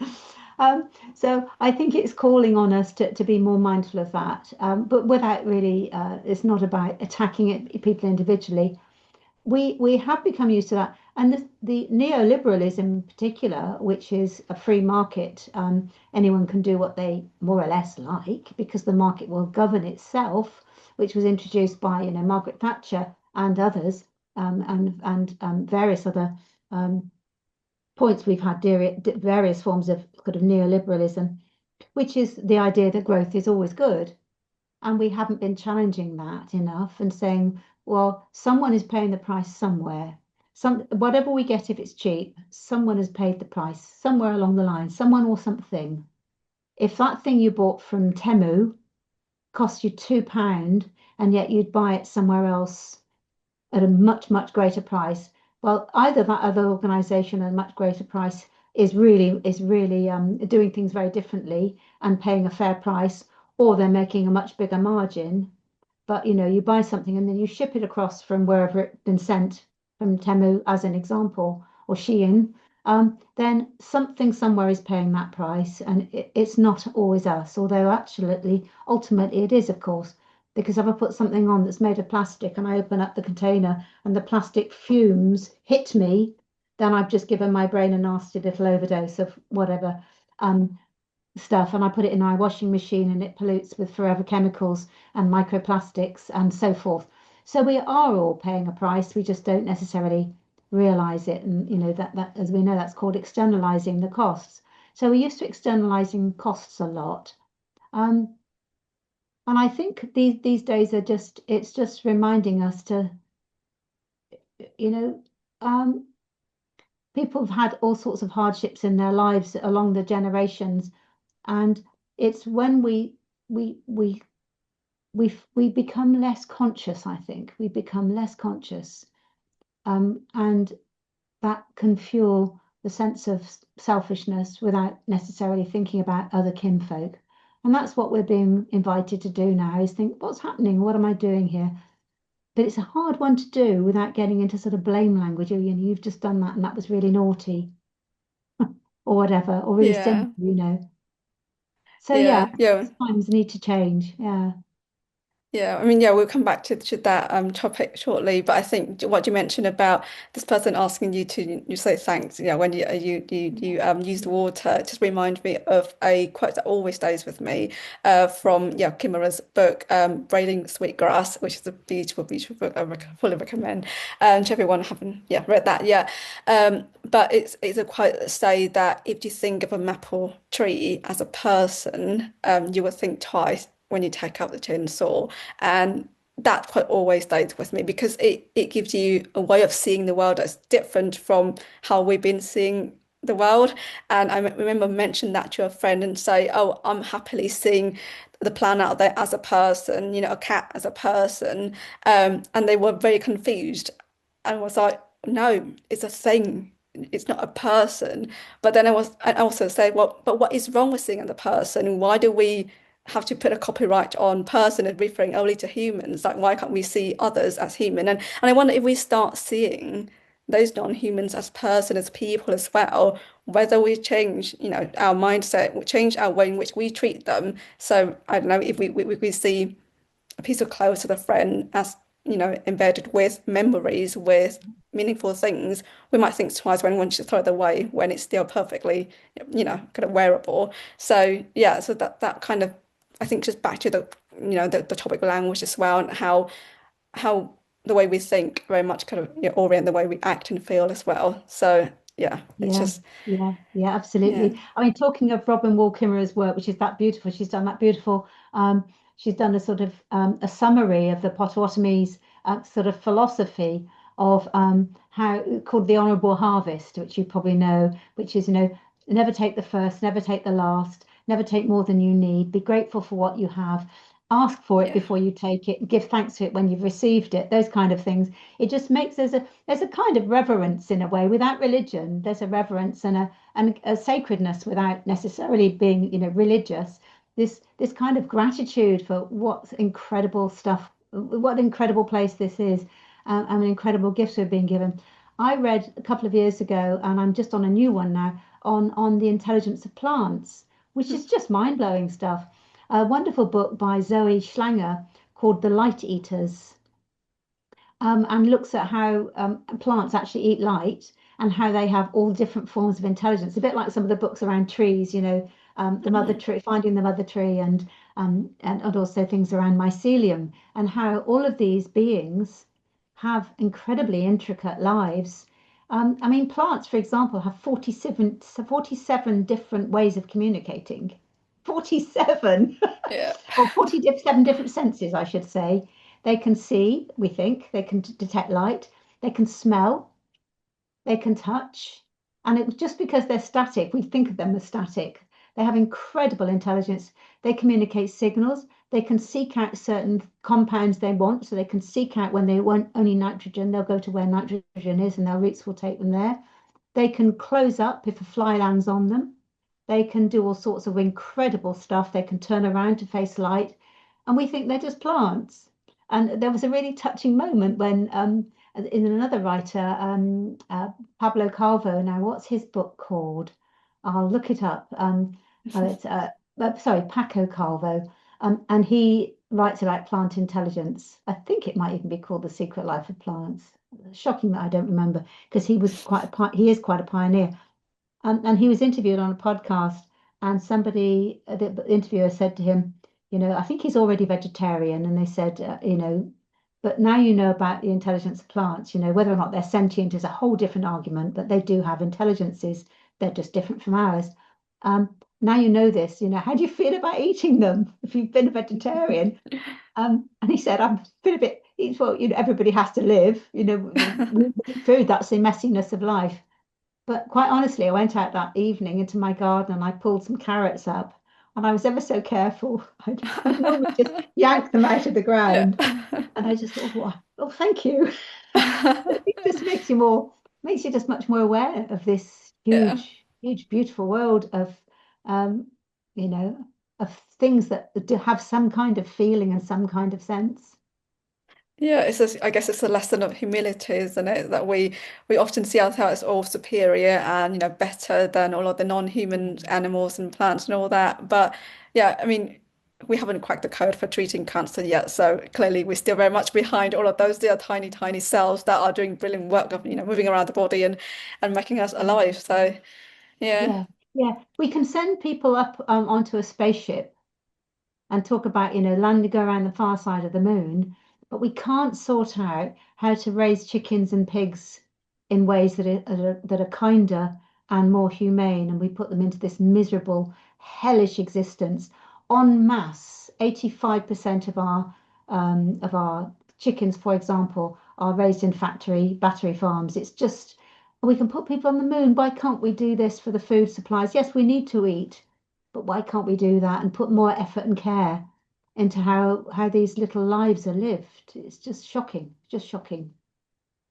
So I think it's calling on us to be more mindful of that, but without really, it's not about attacking people individually. We have become used to that. And the neoliberalism in particular, which is a free market, anyone can do what they more or less like because the market will govern itself, which was introduced by Margaret Thatcher and others, and various other points we've had various forms of sort of neoliberalism, which is the idea that growth is always good. And we haven't been challenging that enough and saying, Well, someone is paying the price somewhere. Whatever we get, if it's cheap, someone has paid the price somewhere along the line, someone or something. If that thing you bought from Temu cost you £2 and yet you'd buy it somewhere else at a much, much greater price, well, either that other organization at a much greater price is really doing things very differently and paying a fair price, or they're making a much bigger margin. But you buy something and then you ship it across from wherever it's been sent, from Temu as an example, or Shein, then something somewhere is paying that price, and it's not always us, although actually, ultimately, it is, of course, because if I put something on that's made of plastic and I open up the container and the plastic fumes hit me, then I've just given my brain a nasty little overdose of whatever. Um, Stuff, and I put it in my washing machine and it pollutes with forever chemicals and microplastics and so forth. So we are all paying a price. We just don't necessarily realize it. And that as we know, that's called externalizing the costs. So we're used to externalizing costs a lot. Um, and I think these days it's just reminding us to, you know, um, people have had all sorts of hardships in their lives along the generations, and it's when we we we become less conscious. I think we become less conscious, and that can fuel the sense of selfishness without necessarily thinking about other kinfolk. And that's what we're being invited to do now, is think, what's happening? What am I doing here? But it's a hard one to do without getting into sort of blame language. Oh, you've just done that and that was really naughty, or whatever, or really Yeah. sinful. So yeah, Yeah. Yeah. times need to change. Yeah. Yeah, I mean, yeah, we'll come back to that topic shortly. But I think what you mentioned about this person asking you to you say thanks, when you use the water, it just remind me of a quote that always stays with me, from Kimura's book, Braiding Sweetgrass, which is a beautiful, beautiful book. I fully recommend to everyone haven't read that yet. But it's a quote that say that if you think of a maple tree as a person, you will think twice when you take out the chainsaw. And that quite always stays with me because it gives you a way of seeing the world that's different from how we've been seeing the world. And I remember mentioning that to a friend and say, "Oh, I'm happily seeing the plant out there as a person, a cat as a person." And they were very confused and was like, "No, it's a thing. It's not a person." But then I also say, "Well, but what is wrong with seeing the person? Why do we have to put a copyright on person and referring only to humans? Like, why can't we see others as human?" And I wonder if we start seeing those non-humans as person, as people as well, whether we change, our mindset, we change our way in which we treat them. So I don't know if we see a piece of clothes to a friend as, embedded with memories, with meaningful things, we might think twice when we want to throw it away when it's still perfectly, kind of wearable. So yeah, so that kind of, I think, just back to the topic of language as well, and how the way we think very much kind of orient the way we act and feel as well. So yeah, it's Yeah, just yeah, yeah, absolutely. I mean, talking of Robin Wall Kimmerer's work, which is that beautiful, she's done that beautiful. She's done a sort of a summary of the Potawatomi's sort of philosophy of how called the honourable harvest, which you probably know, which is never take the first, never take the last, never take more than you need. Be grateful for what you have. Ask for it yeah, before you take it. Give thanks to it when you've received it. Those kind of things. It just makes there's a kind of reverence in a way without religion. There's a reverence and a sacredness without necessarily being religious. This kind of gratitude for what incredible stuff, what an incredible place this is, and incredible gifts we're being given. I read a couple of years ago, and I'm just on a new one now, on the intelligence of plants, which is just mind-blowing stuff. A wonderful book by Zoe Schlanger called The Light Eaters, and looks at how plants actually eat light and how they have all different forms of intelligence. A bit like some of the books around trees, the mother mhm, tree, finding the mother tree, and also things around mycelium, and how all of these beings have incredibly intricate lives. I mean, plants, for example, have 47 different ways of communicating. 47 yeah, or 47 different senses, I should say. They can see, we think, they can detect light, they can smell, they can touch. And it was just because they're static, we think of them as static. They have incredible intelligence. They communicate signals. They can seek out certain compounds they want. So they can seek out when they want only nitrogen, they'll go to where nitrogen is and their roots will take them there. They can close up if a fly lands on them. They can do all sorts of incredible stuff. They can turn around to face light. And we think they're just plants. And there was a really touching moment when in another writer, Pablo Calvo. Now, what's his book called? I'll look it up. It's sorry, Paco Calvo, and he writes about plant intelligence. I think it might even be called The Secret Life of Plants. Shocking that I don't remember because he is quite a pioneer. And he was interviewed on a podcast, and the interviewer said to him, I think he's already vegetarian. And they said, but now you know about the intelligence of plants, whether or not they're sentient is a whole different argument, but they do have intelligences. They're just different from ours. Now you know this, how do you feel about eating them if you've been a vegetarian? And he said, I'm been a bit, well, everybody has to live, food, that's the messiness of life. But quite honestly, I went out that evening into my garden and I pulled some carrots up and I was ever so careful. I'd normally just yank them out of the ground. Yeah. And I just thought, oh, thank you. It just makes you just much more aware of this Yeah. huge, huge, beautiful world of, um, you know, of things that do have some kind of feeling and some kind of sense. Yeah, I guess it's a lesson of humility, isn't it? That we often see ourselves as all superior and better than all of the non-human Mm. animals and plants and all that. But yeah, I mean, we haven't cracked the code for treating cancer yet, so clearly we're still very much behind all of those dear tiny, tiny cells that are doing brilliant work of moving around the body and making us alive. So yeah, Yeah, yeah. We can send people up onto a spaceship and talk about, land to go around the far side of the moon, but we can't sort out how to raise chickens and pigs in ways that are kinder and more humane. And we put them into this miserable, hellish existence en masse. 85% of our chickens, for example, are raised in factory battery farms. It's just we can put people on the moon. Why can't we do this for the food supplies? Yes, we need to eat, but why can't we do that and put more effort and care into how these little lives are lived? It's just shocking.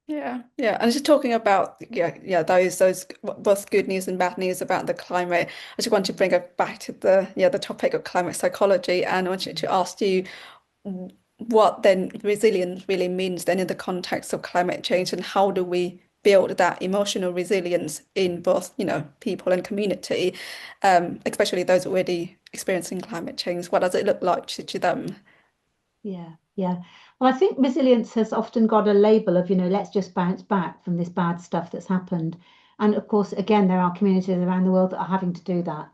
yeah. And just talking about those both good news and bad news about the climate. I just want to bring it back to the topic of climate psychology, and I want to ask you what then resilience really means then in the context of climate change, and how do we build that emotional resilience in both people and community, especially those already experiencing climate change. What does it look like to them? Yeah, yeah. Well, I think resilience has often got a label of, let's just bounce back from this bad stuff that's happened. And of course, again, there are communities around the world that are having to do that.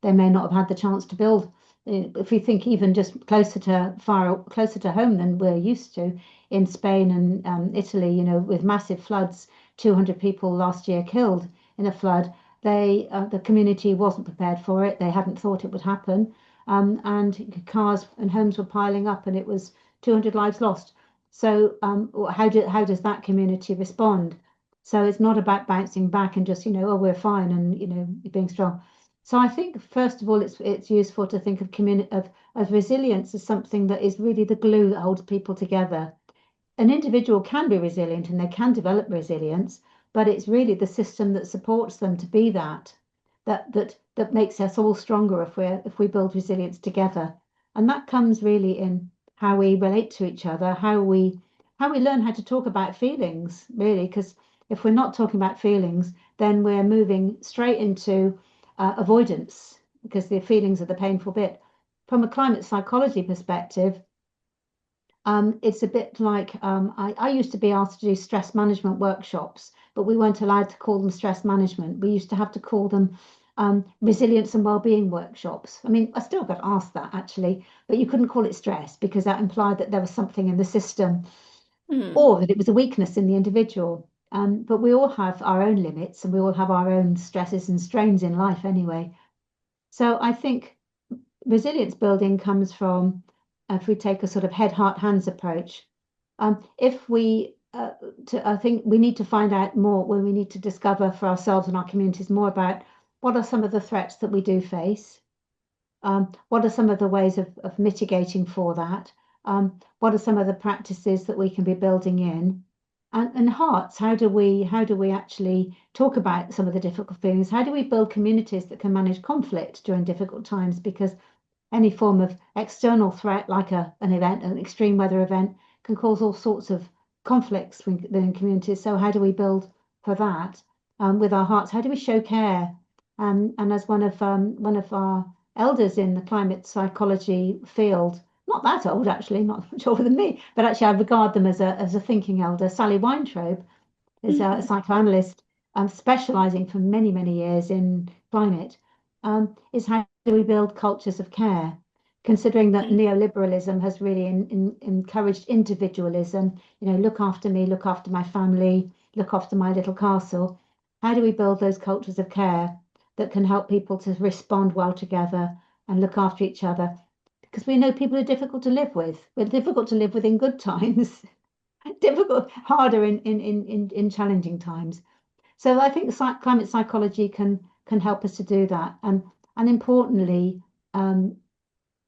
They may not have had the chance to build. If we think even just closer to home than we're used to, in Spain and Italy, with massive floods, 200 people last year killed in a flood. The community wasn't prepared for it. They hadn't thought it would happen, and cars and homes were piling up, and it was 200 lives lost. So, how does that community respond? So it's not about bouncing back and just oh, we're fine, and being strong. So I think first of all, it's useful to think of of resilience as something that is really the glue that holds people together. An individual can be resilient and they can develop resilience, but it's really the system that supports them to be that makes us all stronger if we build resilience together. And that comes really in how we relate to each other, how we learn how to talk about feelings, really, because if we're not talking about feelings, then we're moving straight into avoidance because the feelings are the painful bit. From a climate psychology perspective, it's a bit like I used to be asked to do stress management workshops, but we weren't allowed to call them stress management. We used to have to call them resilience and well-being workshops. I mean, I still got asked that actually, but you couldn't call it stress because that implied that there was something in the system Hmm. or that it was a weakness in the individual. But we all have our own limits and we all have our own stresses and strains in life anyway. So I think resilience building comes from if we take a sort of head, heart, hands approach, if we, I think we need to find out more when we need to discover for ourselves and our communities more about what are some of the threats that we do face. What are some of the ways of mitigating for that? What are some of the practices that we can be building in? And hearts, how do we actually talk about some of the difficult feelings? How do we build communities that can manage conflict during difficult times? Because any form of external threat, like an event, an extreme weather event, can cause all sorts of conflicts within communities. So how do we build for that with our hearts? How do we show care? And as one of our elders in the climate psychology field, not that old actually, not much older than me, but actually I regard them as a thinking elder, Sally Weintraub, is a Mhm. psychoanalyst specializing for many, many years in climate, is how do we build cultures of care, considering that Mm. neoliberalism has really encouraged individualism, look after me, look after my family, look after my little castle. How do we build those cultures of care that can help people to respond well together and look after each other? Because we know people are difficult to live with. We're difficult to live with in good times, difficult, harder in challenging times. So I think climate psychology can help us to do that, and importantly, um,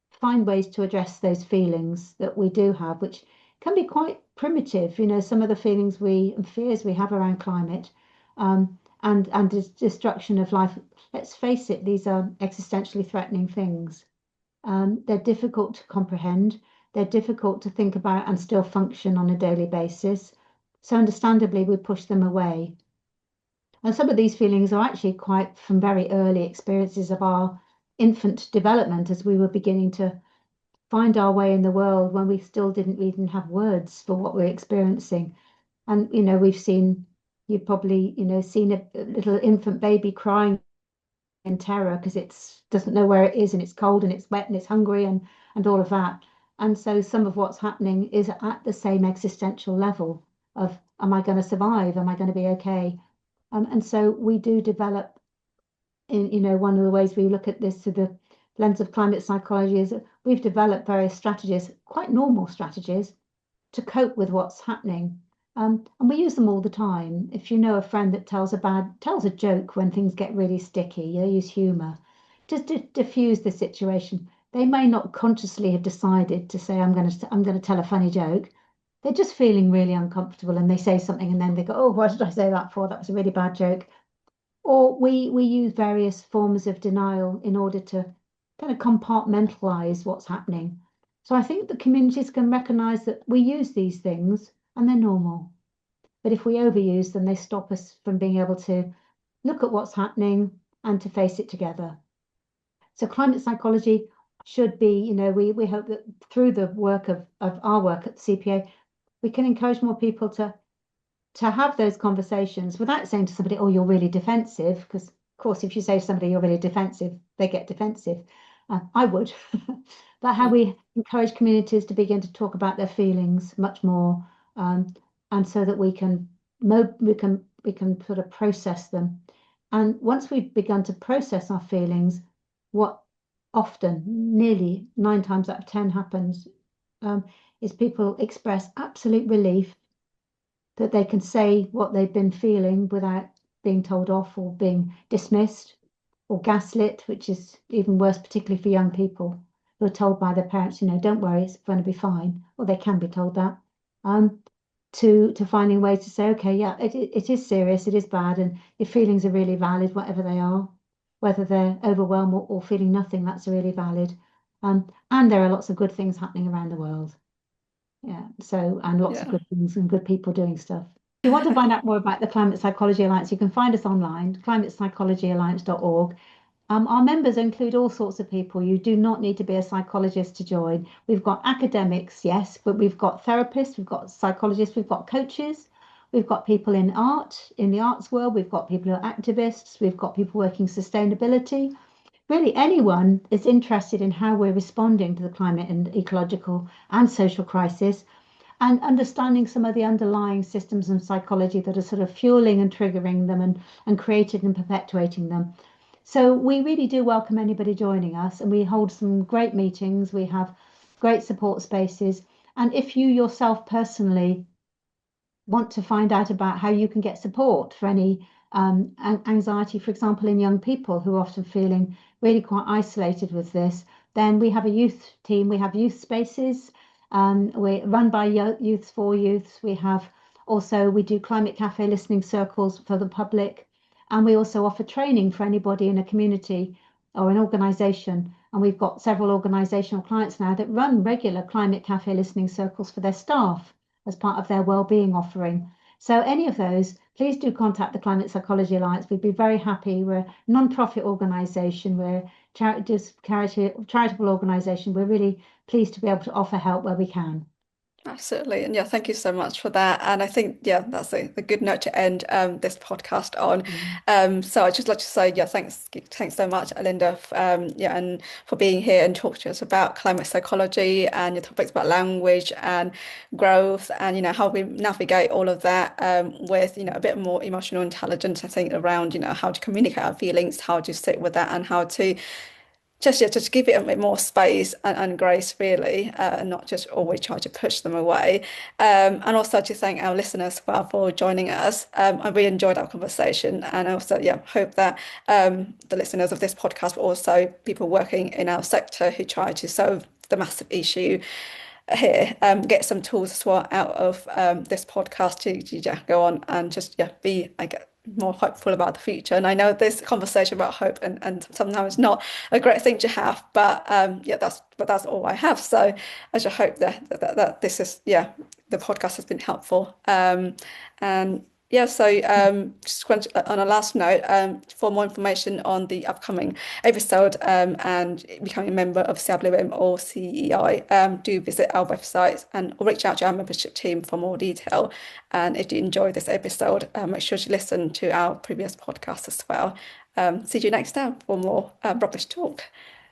find ways to address those feelings that we do have, which can be quite primitive. Some of the feelings and fears we have around climate, and destruction of life. Let's face it; these are existentially threatening things. They're difficult to comprehend. They're difficult to think about and still function on a daily basis. So, understandably, we push them away. And some of these feelings are actually quite from very early experiences of our infant development as we were beginning to find our way in the world when we still didn't even have words for what we're experiencing. And, you've probably, seen a little infant baby crying in terror because it's doesn't know where it is, and it's cold and it's wet and it's hungry and all of that. And so some of what's happening is at the same existential level of, am I going to survive? Am I going to be okay? And so we do develop in, one of the ways we look at this through the lens of climate psychology is that we've developed various strategies, quite normal strategies, to cope with what's happening. And we use them all the time. If you know a friend that tells a joke when things get really sticky, they use humor just to diffuse the situation. They may not consciously have decided to say, I'm going to tell a funny joke. They're just feeling really uncomfortable and they say something and then they go, oh, what did I say that for? That was a really bad joke. Or we use various forms of denial in order to kind of compartmentalize what's happening. So I think the communities can recognize that we use these things and they're normal. But if we overuse them, they stop us from being able to look at what's happening and to face it together. So climate psychology should be, we hope that through the work of our work at the CPA, we can encourage more people to have those conversations without saying to somebody, oh, you're really defensive. Because, of course, if you say to somebody you're really defensive, they get defensive. I would. But how Mm. we encourage communities to begin to talk about their feelings much more, um, and so that we can sort of process them. And once we've begun to process our feelings, what often, nearly 9 times out of 10 happens, um, is people express absolute relief that they can say what they've been feeling without being told off or being dismissed or gaslit, which is even worse, particularly for young people who are told by their parents, don't worry, it's going to be fine, or they can be told that. Um, to finding ways to say, okay, yeah, it is serious, it is bad, and your feelings are really valid, whatever they are, whether they're overwhelmed or feeling nothing, that's really valid. And there are lots of good things happening around the world. Yeah, so, and lots of Yeah. good things and good people doing stuff. If you want to find out more about the Climate Psychology Alliance, you can find us online, climatepsychologyalliance.org. Our members include all sorts of people. You do not need to be a psychologist to join. We've got academics, yes, but we've got therapists, we've got psychologists, we've got coaches, we've got people in art, in the arts world, we've got people who are activists, we've got people working sustainability. Really, anyone is interested in how we're responding to the climate and ecological and social crisis and understanding some of the underlying systems and psychology that are sort of fueling and triggering them and creating and perpetuating them. So we really do welcome anybody joining us, and we hold some great meetings. We have great support spaces. And if you yourself personally want to find out about how you can get support for any anxiety, for example, in young people who are often feeling really quite isolated with this, then we have a youth team. We have youth spaces. We run by youths for youths. We have also we do climate cafe listening circles for the public, and we also offer training for anybody in a community or an organization. And we've got several organizational clients now that run regular climate cafe listening circles for their staff as part of their wellbeing offering. So any of those, please do contact the Climate Psychology Alliance. We'd be very happy. We're a non-profit organisation. We're charitable organisation. We're really pleased to be able to offer help where we can. Absolutely. And yeah, thank you so much for that. And I think, yeah, that's a good note to end this podcast on. Mm. So I'd just like to say, yeah, thanks so much, Linda, yeah, and for being here and talk to us about climate psychology and your topics about language and growth and, how we navigate all of that with, a bit more emotional intelligence, I think, around, how to communicate our feelings, how to sit with that and how to just give it a bit more space and grace, really, and not just always try to push them away. And also to thank our listeners for joining us. I really enjoyed our conversation, and I also, yeah, hope that the listeners of this podcast, but also people working in our sector who try to solve the massive issue here, get some tools as well out of this podcast to yeah, go on and just yeah be I get more hopeful about the future. And I know this conversation about hope and sometimes not a great thing to have, but yeah, that's all I have. So I just hope that this is yeah the podcast has been helpful. And yeah, so on a last note, for more information on the upcoming episode and becoming a member of CIWM or CEI, do visit our website and or reach out to our membership team for more detail. And if you enjoyed this episode, make sure to listen to our previous podcast as well. See you next time for more rubbish talk.